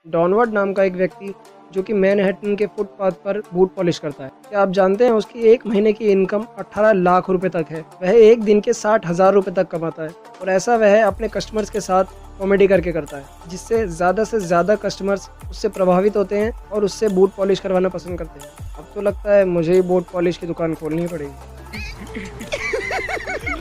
डॉनवर्ड नाम का एक व्यक्ति जो कि मैनहट्टन के फुटपाथ पर बूट पॉलिश करता है। क्या आप जानते हैं उसकी एक महीने की इनकम 18 लाख रुपए तक है। वह एक दिन के 60,000 रुपए तक कमाता है और ऐसा वह अपने कस्टमर्स के साथ कॉमेडी करके करता है, जिससे से ज़्यादा कस्टमर्स उससे प्रभावित होते हैं और उससे बूट पॉलिश करवाना पसंद करते हैं। अब तो लगता है मुझे ही बूट पॉलिश की दुकान खोलनी पड़ेगी।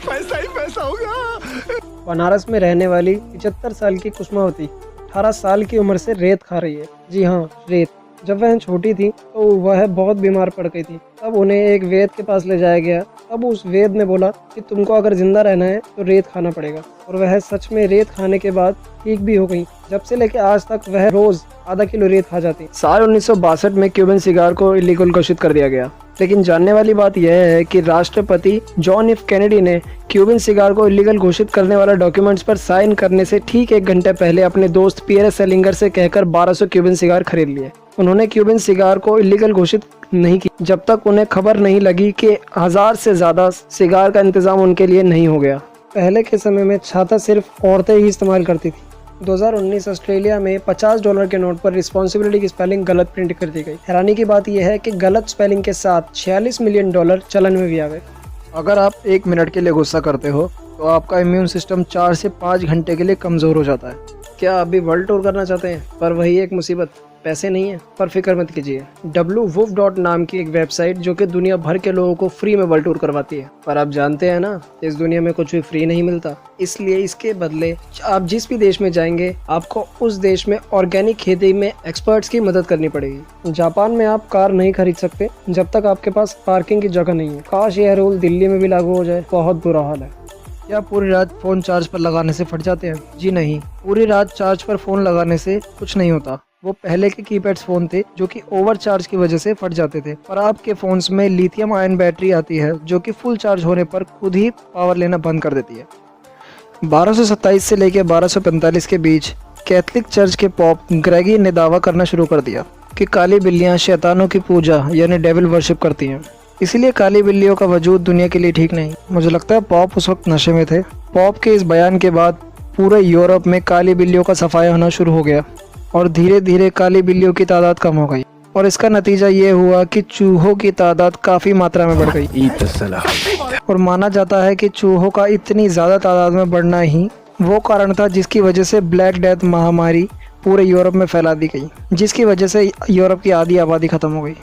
पैसा ही पैसा होगा। बनारस में रहने वाली 75 साल की कुसुमावती 18 साल की उम्र से रेत खा रही है। जी हाँ, रेत। जब वह छोटी थी तो वह बहुत बीमार पड़ गई थी। तब उन्हें एक वैद्य के पास ले जाया गया। तब उस वैद्य ने बोला कि तुमको अगर जिंदा रहना है तो रेत खाना पड़ेगा, और वह सच में रेत खाने के बाद ठीक भी हो गई। जब से लेकर आज तक वह रोज आधा किलो रेत खा जाती। साल 1962 में क्यूबन सिगार को इलीगल घोषित कर दिया गया। लेकिन जानने वाली बात यह है कि राष्ट्रपति जॉन एफ कैनेडी ने क्यूबन सिगार को इलीगल घोषित करने वाला डॉक्यूमेंट्स पर साइन करने से ठीक 1 घंटे पहले अपने दोस्त पीयर सेलिंगर से कहकर 1200 क्यूबन सिगार खरीद लिए। उन्होंने क्यूबन सिगार को इलीगल घोषित नहीं की जब तक उन्हें खबर नहीं लगी कि 1000 से ज़्यादा सिगार का इंतजाम उनके लिए नहीं हो गया। पहले के समय में छाता सिर्फ औरतें ही इस्तेमाल करती थी। 2019 ऑस्ट्रेलिया में $50 के नोट पर रिस्पॉन्सिबिलिटी की स्पेलिंग गलत प्रिंट कर दी गई। हैरानी की बात यह है कि गलत स्पेलिंग के साथ $46 मिलियन चलन में भी आ गए। अगर आप 1 मिनट के लिए गुस्सा करते हो तो आपका इम्यून सिस्टम 4 से 5 घंटे के लिए कमज़ोर हो जाता है। क्या आप भी वर्ल्ड टूर करना चाहते हैं? पर वही एक मुसीबत, पैसे नहीं है। पर फिक्र मत कीजिए, www नाम की एक वेबसाइट जो कि दुनिया भर के लोगों को फ्री में वर्ल्ड टूर करवाती है। पर आप जानते हैं ना, इस दुनिया में कुछ भी फ्री नहीं मिलता। इसलिए इसके बदले आप जिस भी देश में जाएंगे आपको उस देश में ऑर्गेनिक खेती में एक्सपर्ट्स की मदद करनी पड़ेगी। जापान में आप कार नहीं खरीद सकते जब तक आपके पास पार्किंग की जगह नहीं है। काश यह रूल दिल्ली में भी लागू हो जाए। बहुत बुरा हाल है। क्या पूरी रात फ़ोन चार्ज पर लगाने से फट जाते हैं? जी नहीं, पूरी रात चार्ज पर फ़ोन लगाने से कुछ नहीं होता। वो पहले के कीपैड्स फ़ोन थे जो कि ओवर चार्ज की वजह से फट जाते थे, पर आपके फ़ोन्स में लिथियम आयन बैटरी आती है जो कि फुल चार्ज होने पर खुद ही पावर लेना बंद कर देती है। 1227 से लेकर 1245 के बीच कैथलिक चर्च के पॉप ग्रेगी ने दावा करना शुरू कर दिया कि काली बिल्लियाँ शैतानों की पूजा यानी डेविल वर्शिप करती हैं। इसीलिए काली बिल्लियों का वजूद दुनिया के लिए ठीक नहीं। मुझे लगता है पॉप उस वक्त नशे में थे। पॉप के इस बयान के बाद पूरे यूरोप में काली बिल्लियों का सफाया होना शुरू हो गया और धीरे धीरे काली बिल्लियों की तादाद कम हो गई, और इसका नतीजा ये हुआ कि चूहों की तादाद काफ़ी मात्रा में बढ़ गई। और माना जाता है कि चूहों का इतनी ज़्यादा तादाद में बढ़ना ही वो कारण था जिसकी वजह से ब्लैक डेथ महामारी पूरे यूरोप में फैला दी गई, जिसकी वजह से यूरोप की आधी आबादी ख़त्म हो गई।